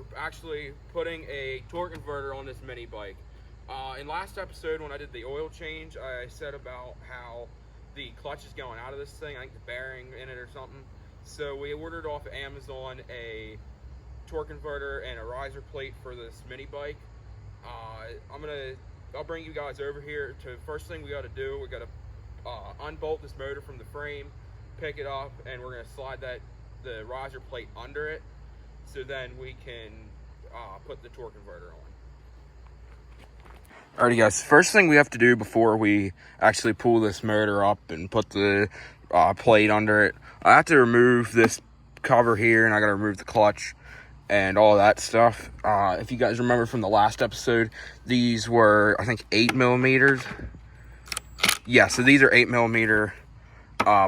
we're actually putting a torque converter on this mini bike. In last episode when I did the oil change, I said about how the clutch is going out of this thing. I think the bearing in it or something. So we ordered off of Amazon a torque converter and a riser plate for this mini bike. I'll bring you guys over here to first thing we got to do. We got to unbolt this motor from the frame, pick it up, and we're going to slide the riser plate under it, so then we can put the torque converter on. Alrighty guys, first thing we have to do before we actually pull this motor up and put the plate under it, I have to remove this cover here, and I got to remove the clutch and all that stuff. If you guys remember from the last episode, these were, I think, 8mm. Yeah, so these are 8mm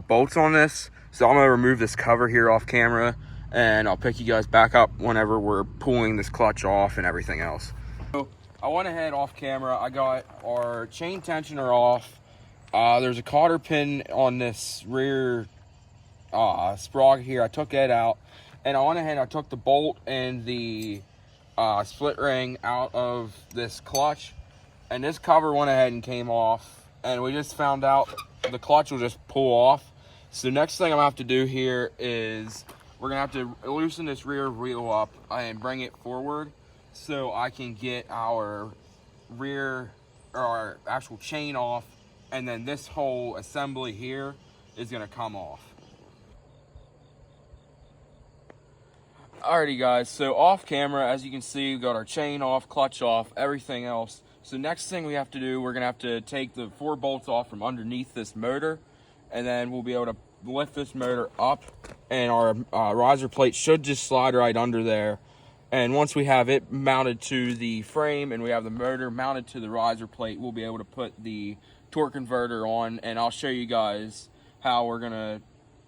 bolts on this. So I'm going to remove this cover here off camera, and I'll pick you guys back up whenever we're pulling this clutch off and everything else. So I went ahead off camera. I got our chain tensioner off. There's a cotter pin on this rear sprocket here. I took it out, and I went ahead and I took the bolt and the split ring out of this clutch, and this cover went ahead and came off, and we just found out the clutch will just pull off. So next thing I'm gonna have to do here is we're gonna have to loosen this rear wheel up and bring it forward so I can get our rear, or our actual chain off, and then this whole assembly here is gonna come off. Alrighty guys, so off camera, as you can see, we got our chain off, clutch off, everything else. So next thing we have to do, we're gonna have to take the 4 bolts off from underneath this motor, and then we'll be able to lift this motor up, and our riser plate should just slide right under there. And once we have it mounted to the frame and we have the motor mounted to the riser plate, we'll be able to put the torque converter on, and I'll show you guys how we're gonna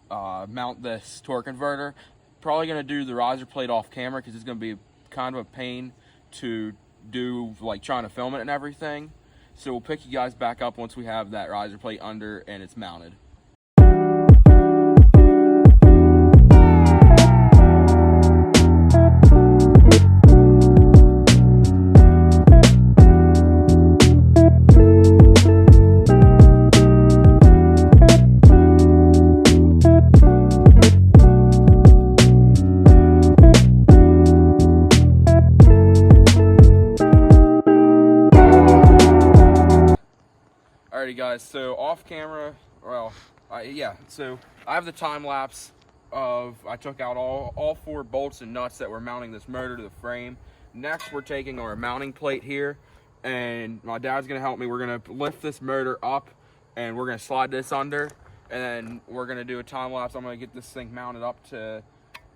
mount this torque converter. Probably gonna do the riser plate off camera because it's gonna be kind of a pain to do, like trying to film it and everything. So we'll pick you guys back up once we have that riser plate under and it's mounted. Alrighty guys, so off camera, well, so I have the time lapse of, I took out all 4 bolts and nuts that were mounting this motor to the frame. Next, we're taking our mounting plate here, and my dad's gonna help me. We're gonna lift this motor up, and we're gonna slide this under, and then we're gonna do a time lapse. I'm gonna get this thing mounted up to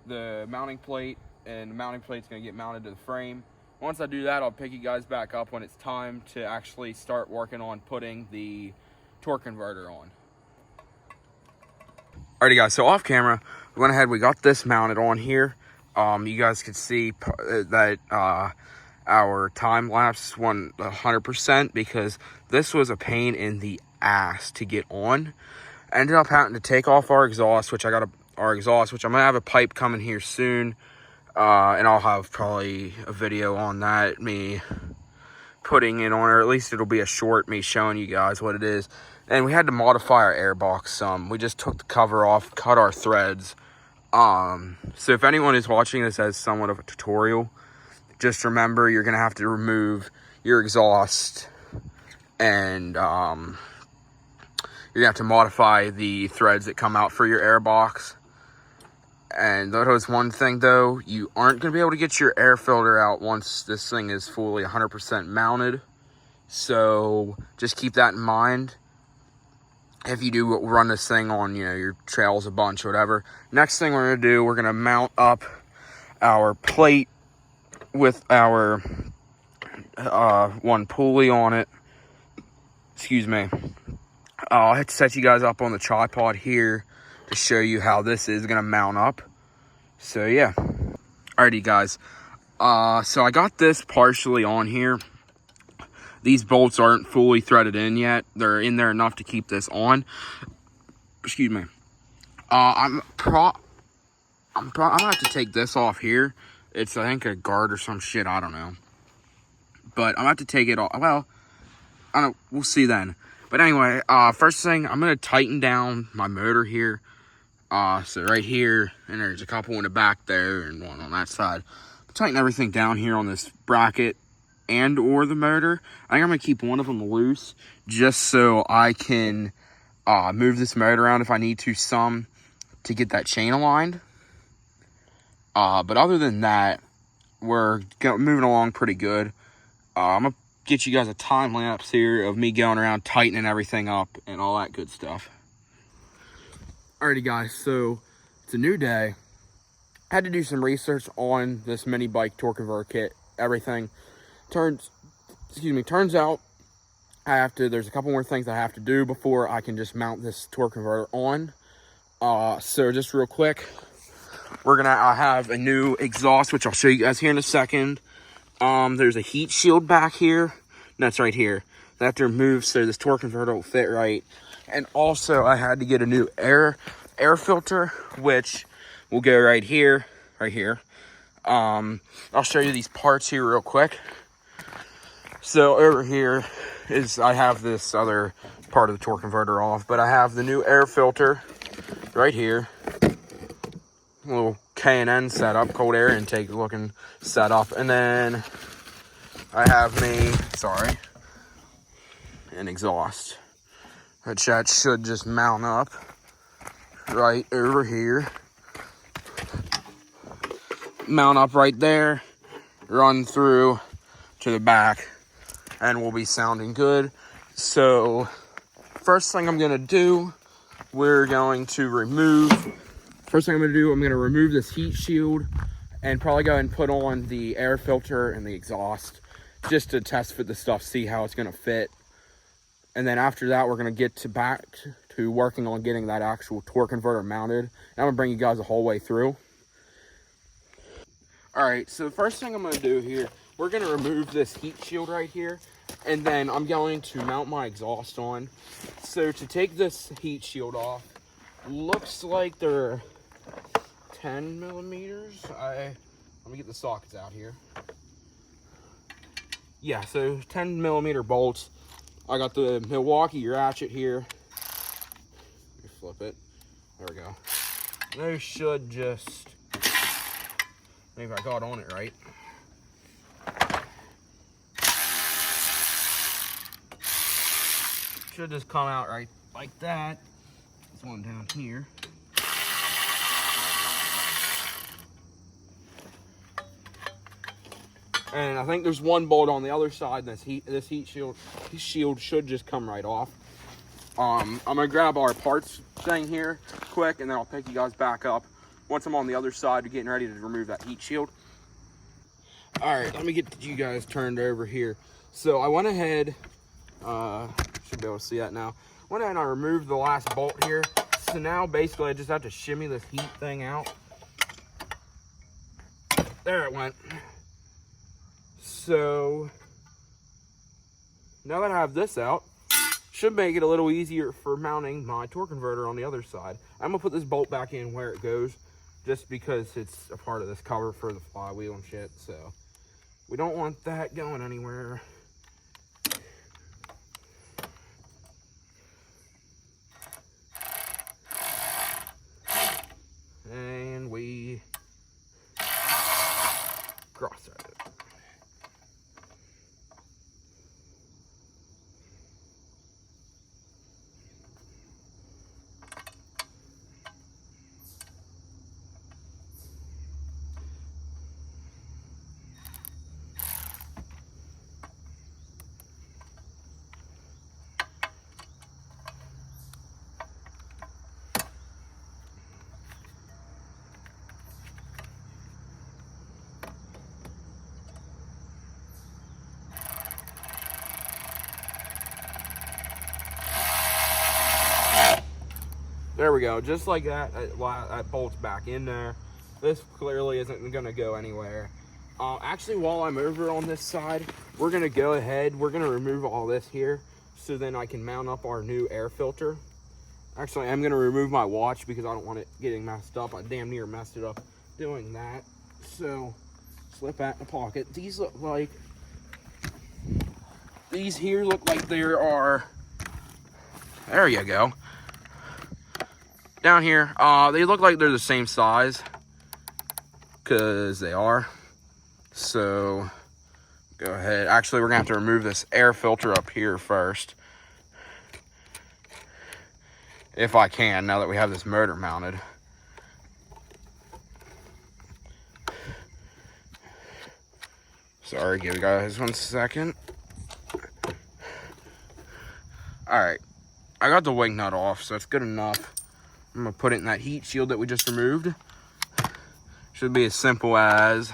the mounting plate, and the mounting plate's gonna get mounted to the frame. Once I do that, I'll pick you guys back up when it's time to actually start working on putting the torque converter on. Alrighty guys, so off camera, we went ahead, we got this mounted on here. You guys could see that our time lapse won 100% because this was a pain in the ass to get on. I ended up having to take off our exhaust, which I'm gonna have a pipe coming here soon. And I'll have probably a video on that, me putting it on, or at least it'll be a short, me showing you guys what it is. And we had to modify our airbox some. We just took the cover off, cut our threads. So if anyone is watching this as somewhat of a tutorial, just remember you're gonna have to remove your exhaust, and you're gonna have to modify the threads that come out for your airbox. And that was one thing though, you aren't going to be able to get your air filter out once this thing is fully 100% mounted. So just keep that in mind if you do run this thing on, your trails a bunch or whatever. Next thing we're going to do, we're going to mount up our plate with our one pulley on it. Excuse me. I'll have to set you guys up on the tripod here to show you how this is going to mount up. So yeah. Alrighty guys. So I got this partially on here. These bolts aren't fully threaded in yet. They're in there enough to keep this on. Excuse me. I'm gonna have to take this off here It's, I think, a guard or some shit. I don't know. But I'm about to take it off. Well, I don't. We'll see then. But anyway, first thing, I'm gonna tighten down my motor here. So right here, and there's a couple in the back there, and one on that side. Tighten everything down here on this bracket and or the motor. I think I'm gonna keep one of them loose just so I can move this motor around if I need to some to get that chain aligned. But other than that, we're moving along pretty good. I'm gonna get you guys a time lapse here of me going around tightening everything up and all that good stuff. Alrighty guys, so it's a new day. I had to do some research on this mini bike torque converter kit, everything. Turns out there's a couple more things I have to do before I can just mount this torque converter on. So just real quick, we're gonna have a new exhaust, which I'll show you guys here in a second. There's a heat shield back here, and that's right here. I have to remove so this torque converter will fit right. And also I had to get a new air filter, which will go right here, I'll show you these parts here real quick. So over here is, I have this other part of the torque converter off, but I have the new air filter right here. A little K&N setup, cold air intake looking setup. And then I have an exhaust, which that should just mount up right over here. Mount up right there, run through to the back, and we'll be sounding good. So first thing I'm gonna do, I'm gonna remove this heat shield and probably go ahead and put on the air filter and the exhaust just to test fit the stuff, see how it's gonna fit. And then after that, we're gonna get back to working on getting that actual torque converter mounted. And I'm gonna bring you guys the whole way through. All right, so the first thing I'm gonna do here, we're gonna remove this heat shield right here, and then I'm going to mount my exhaust on. So to take this heat shield off, looks like they're 10 millimeters. Let me get the sockets out here. Yeah, so 10 millimeter bolts. I got the Milwaukee ratchet here. Let me flip it. There we go. Those should just, maybe I got on it right. Should just come out right like that. This one down here. And I think there's one bolt on the other side. This heat shield should just come right off. I'm gonna grab our parts thing here quick, and then I'll pick you guys back up once I'm on the other side getting ready to remove that heat shield. All right, let me get you guys turned over here. So I went ahead, should be able to see that now. Went ahead and I removed the last bolt here. So now basically I just have to shimmy this heat thing out. There it went. So now that I have this out, should make it a little easier for mounting my torque converter on the other side. I'm gonna put this bolt back in where it goes, just because it's a part of this cover for the flywheel and shit. So we don't want that going anywhere. And we cross-thread it. There we go, just like that. That bolt's back in there. This clearly isn't gonna go anywhere. Actually, while I'm over on this side, we're gonna go ahead, we're gonna remove all this here, so then I can mount up our new air filter. Actually, I'm gonna remove my watch because I don't want it getting messed up. I damn near messed it up doing that. So slip that in the pocket. These look like, these here look like there are, there you go. Down here, they look like they're the same size, because they are. So, go ahead. Actually, we're gonna have to remove this air filter up here first. If I can, now that we have this motor mounted. Sorry, give you guys 1 second. Alright, I got the wing nut off, so it's good enough. I'm gonna put it in that heat shield that we just removed. Should be as simple as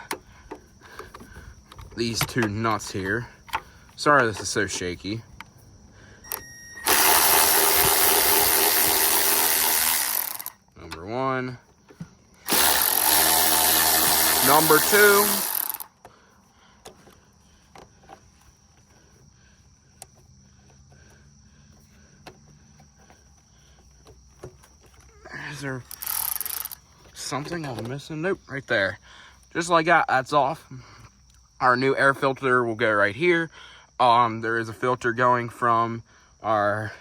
these two nuts here. Sorry this is so shaky. Number 1. Number 2. Is there something I'm missing? Nope, right there. Just like that, that's off. Our new air filter will go right here. There is a filter going from our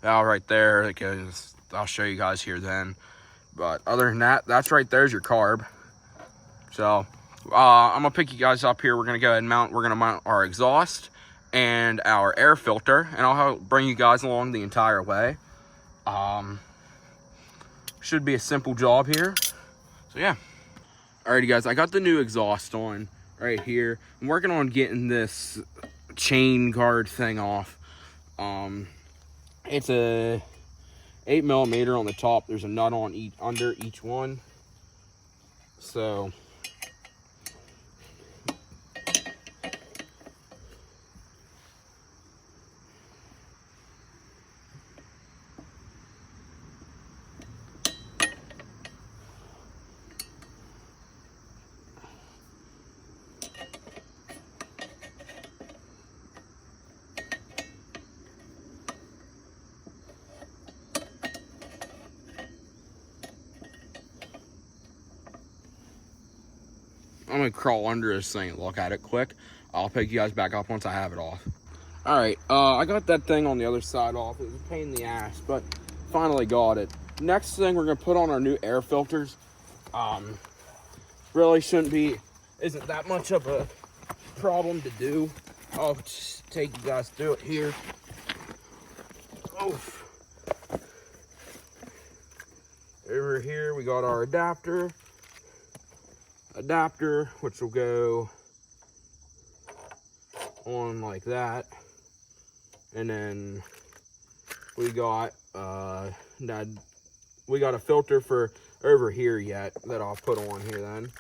valve right there. It goes, I'll show you guys here then. But other than that, that's right there's your carb. So I'm gonna pick you guys up here. We're gonna go ahead and mount. We're gonna mount our exhaust and our air filter, and I'll bring you guys along the entire way. Should be a simple job here. So yeah. Alrighty guys, I got the new exhaust on right here. I'm working on getting this chain guard thing off. It's a 8mm on the top. There's a nut on under each one. So I'm gonna crawl under this thing and look at it quick. I'll pick you guys back up once I have it off. Alright, I got that thing on the other side off. It was a pain in the ass, but finally got it. Next thing, we're gonna put on our new air filters. Really isn't that much of a problem to do. I'll just take you guys through it here. Oof. Over here, we got our adapter, which will go on like that, and then we got a filter for over here yet that I'll put on here then.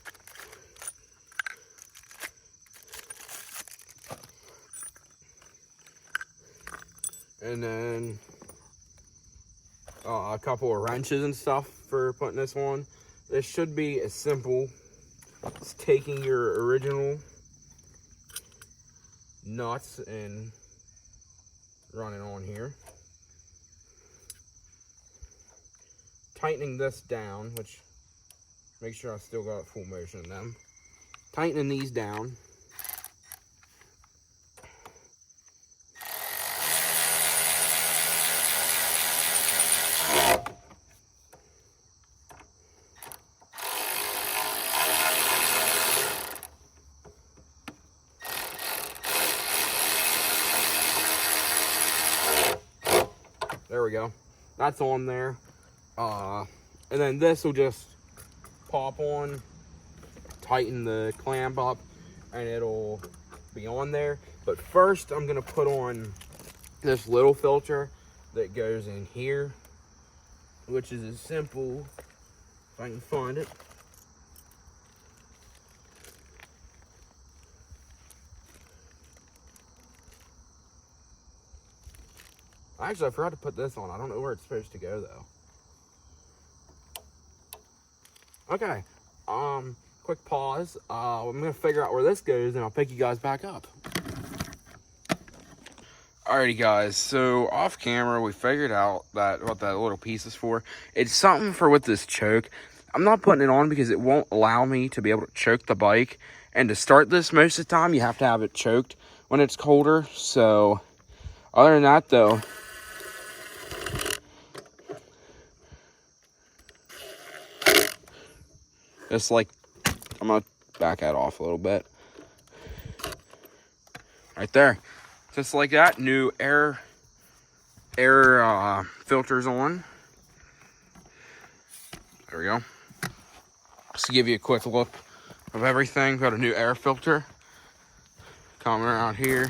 And then a couple of wrenches and stuff for putting this on. This should be as simple as taking your original nuts and running on here. Tightening this down, which make sure I still got full motion in them. Tightening these down. There we go. That's on there. And then this will just pop on, tighten the clamp up, and it'll be on there. But first, I'm gonna put on this little filter that goes in here, which is as simple, if I can find it. Actually, I forgot to put this on. I don't know where it's supposed to go, though. Okay. Quick pause. I'm going to figure out where this goes, and I'll pick you guys back up. Alrighty, guys. So, off camera, we figured out what that little piece is for. It's something for with this choke. I'm not putting it on because it won't allow me to be able to choke the bike And to start this, most of the time, you have to have it choked when it's colder. So, other than that, though, just like, I'm going to back that off a little bit. Right there. Just like that, new air filters on. There we go. Just to give you a quick look of everything. Got a new air filter coming around here.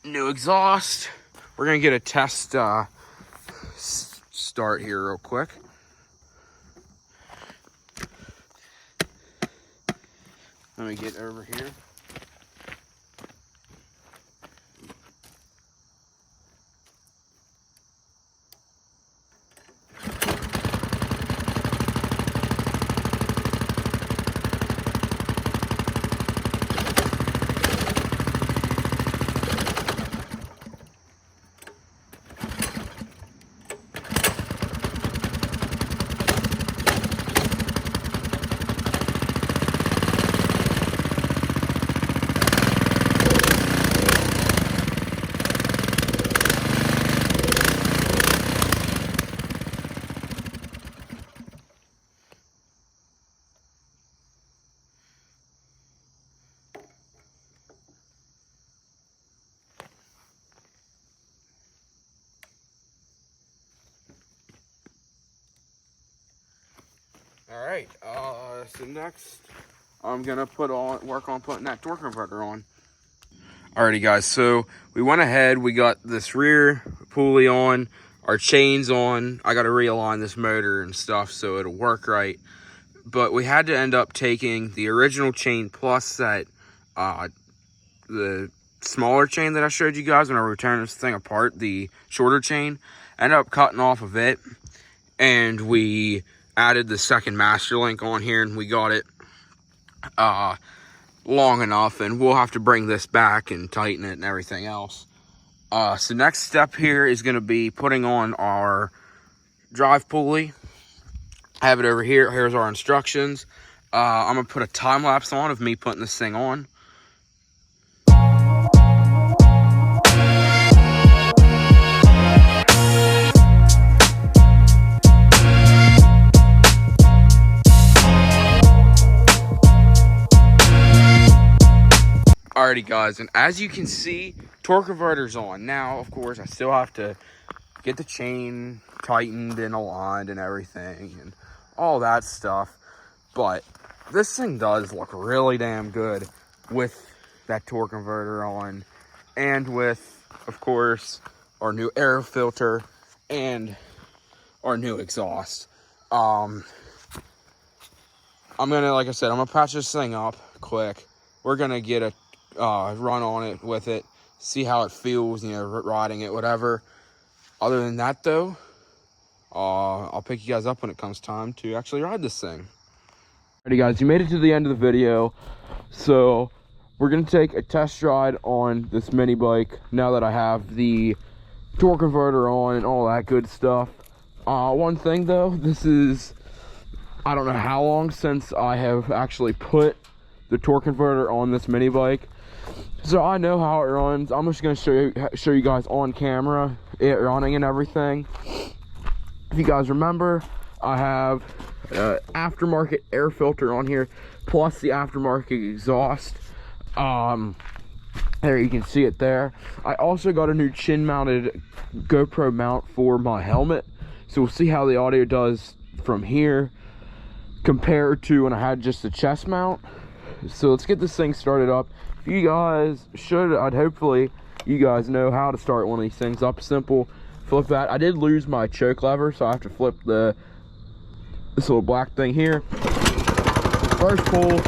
New exhaust. We're gonna get a test start here real quick. Let me get over here. All right, so next I'm gonna work on putting that torque converter on. Alrighty guys, so we went ahead, we got this rear pulley on, our chains on. I gotta realign this motor and stuff so it'll work right. But we had to end up taking the original chain plus that, the smaller chain that I showed you guys when I returned this thing apart, the shorter chain, ended up cutting off of it, and we added the second master link on here, and we got it long enough, and we'll have to bring this back and tighten it and everything else. So next step here is going to be putting on our drive pulley. I have it over here. Here's our instructions. I'm going to put a time lapse on of me putting this thing on. Alrighty guys, and as you can see, torque converter's on. Now, of course, I still have to get the chain tightened and aligned and everything and all that stuff. But this thing does look really damn good with that torque converter on, and with, of course, our new air filter and our new exhaust. I'm gonna, like I said, I'm gonna patch this thing up quick. We're gonna get a run on it with it, see how it feels, you know, riding it, whatever. Other than that though, I'll pick you guys up when it comes time to actually ride this thing. Alrighty guys, you made it to the end of the video, so we're gonna take a test ride on this mini bike now that I have the torque converter on and all that good stuff. One thing though, I don't know how long since I have actually put the torque converter on this mini bike, so I know how it runs. I'm just going to show you guys on camera it running and everything. If you guys remember, I have aftermarket air filter on here plus the aftermarket exhaust. There, you can see it there. I also got a new chin mounted GoPro mount for my helmet, so we'll see how the audio does from here compared to when I had just the chest mount. So let's get this thing started up. If you guys hopefully you guys know how to start one of these things up. Simple. Flip that. I did lose my choke lever, so I have to flip this little black thing here. First pull.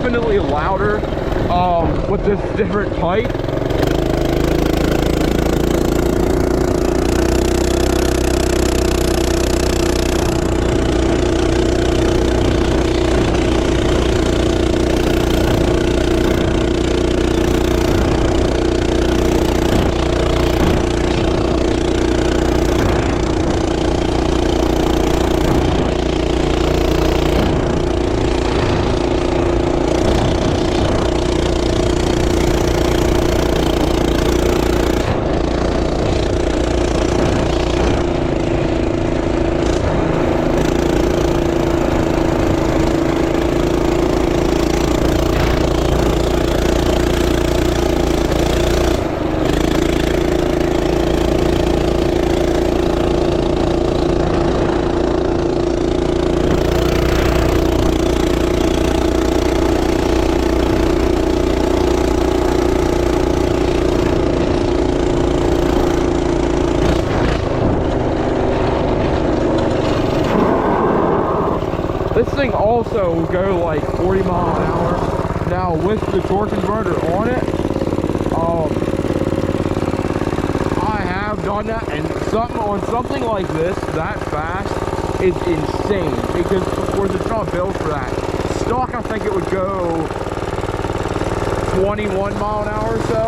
definitely louder with this different pipe. This thing also will go like 40 miles an hour. Now with the torque converter on it, I have done that, and something like this that fast is insane because of course it's not built for that. Stock, I think it would go 21 mile an hour or so.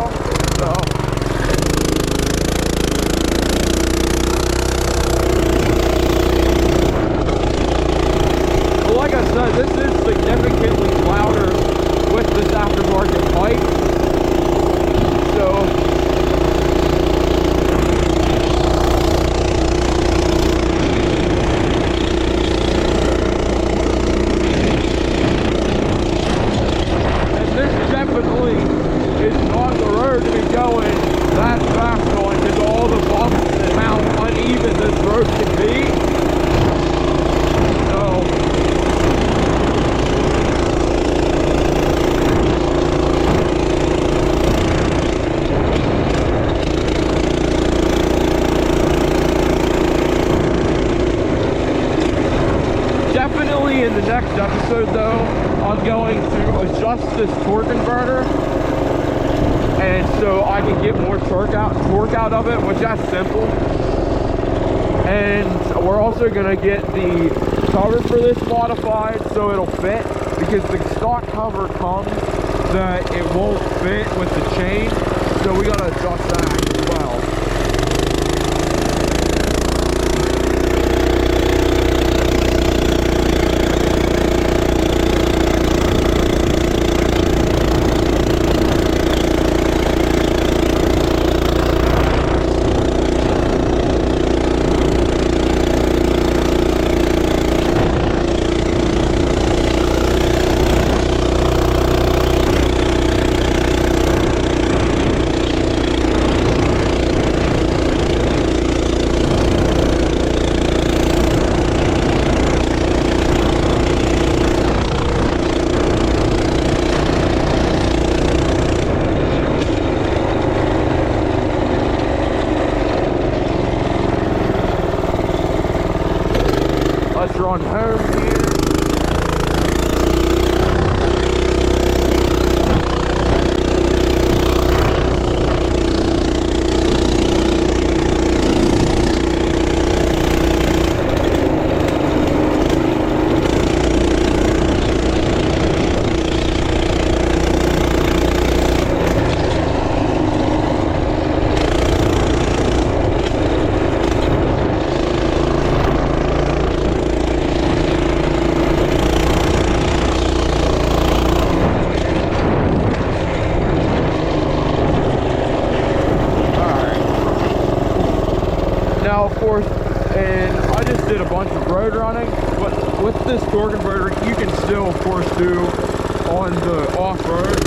Like I said, this is significantly louder with this aftermarket pipe. So and this definitely is not the road to be going that fast on, because all the bumps and how uneven this road can be. Definitely in the next episode though, I'm going to adjust this torque converter, and so I can get more torque out of it, which that's simple. And we're also going to get the cover for this modified so it'll fit, because the stock cover comes that it won't fit with the chain, so we got to adjust that as well. Let's run home here. Now, of course, and I just did a bunch of road running, but with this torque converter, you can still, of course, do on the off-road.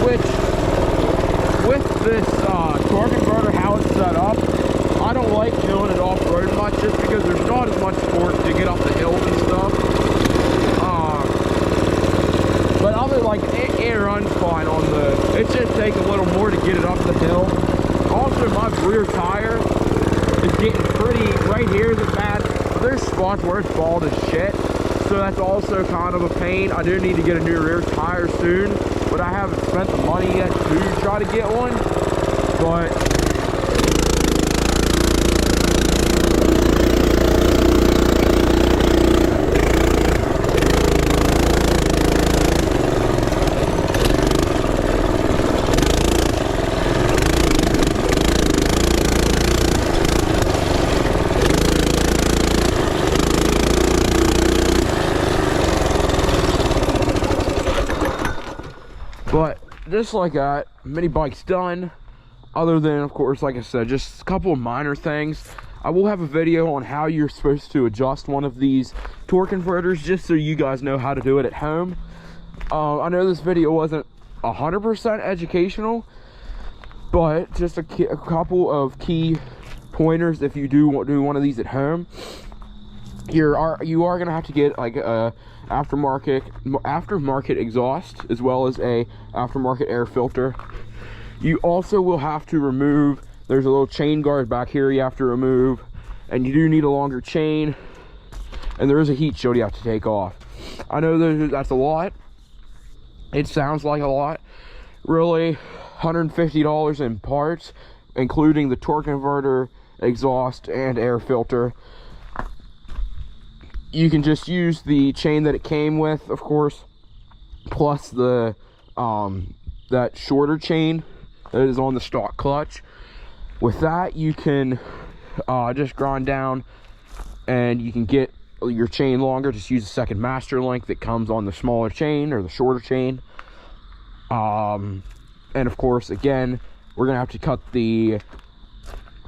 Which, with this torque converter, how it's set up, I don't like doing it off-road much, just because there's not as much torque to get up the hills and stuff. But other, like, it runs fine on the, it should take a little more to get it up the hill. still. Also, my rear tire is getting pretty, right here is bad. There's spots where it's bald as shit. So that's also kind of a pain. I do need to get a new rear tire soon, but I haven't spent the money yet to try to get one. But just like that, mini bike's done. Other than, of course, like I said, just a couple of minor things. I will have a video on how you're supposed to adjust one of these torque converters, just so you guys know how to do it at home. I know this video wasn't 100% educational, but just a couple of key pointers if you do do one of these at home. You are going to have to get like a aftermarket exhaust, as well as a aftermarket air filter. You also will have to remove, there's a little chain guard back here you have to remove, and you do need a longer chain, and there is a heat shield you have to take off. I know that's a lot. It sounds like a lot. Really, $150 in parts, including the torque converter, exhaust, and air filter. You can just use the chain that it came with, of course, plus the that shorter chain that is on the stock clutch. With that, you can just grind down, and you can get your chain longer. Just use a second master link that comes on the smaller chain or the shorter chain. And of course, again, we're gonna have to cut the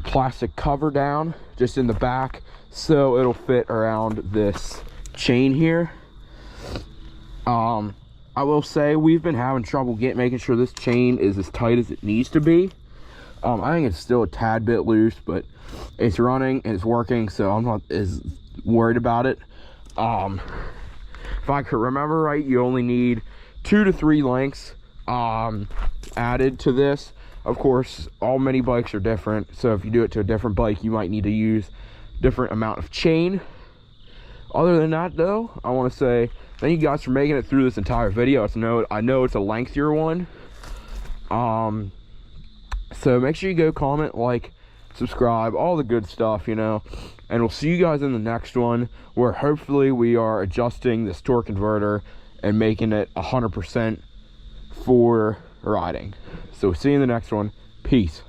plastic cover down just in the back, so it'll fit around this chain here. I will say we've been having trouble making sure this chain is as tight as it needs to be. I think it's still a tad bit loose, but it's running and it's working, so I'm not as worried about it. If I could remember right, you only need 2 to 3 links added to this. Of course, all mini bikes are different, so if you do it to a different bike, you might need to use different amount of chain. Other than that, though, I want to say thank you guys for making it through this entire video. I know it's a lengthier one. So make sure you go comment, like, subscribe, all the good stuff, you know. And we'll see you guys in the next one, where hopefully we are adjusting this torque converter and making it 100% for riding. So see you in the next one. Peace.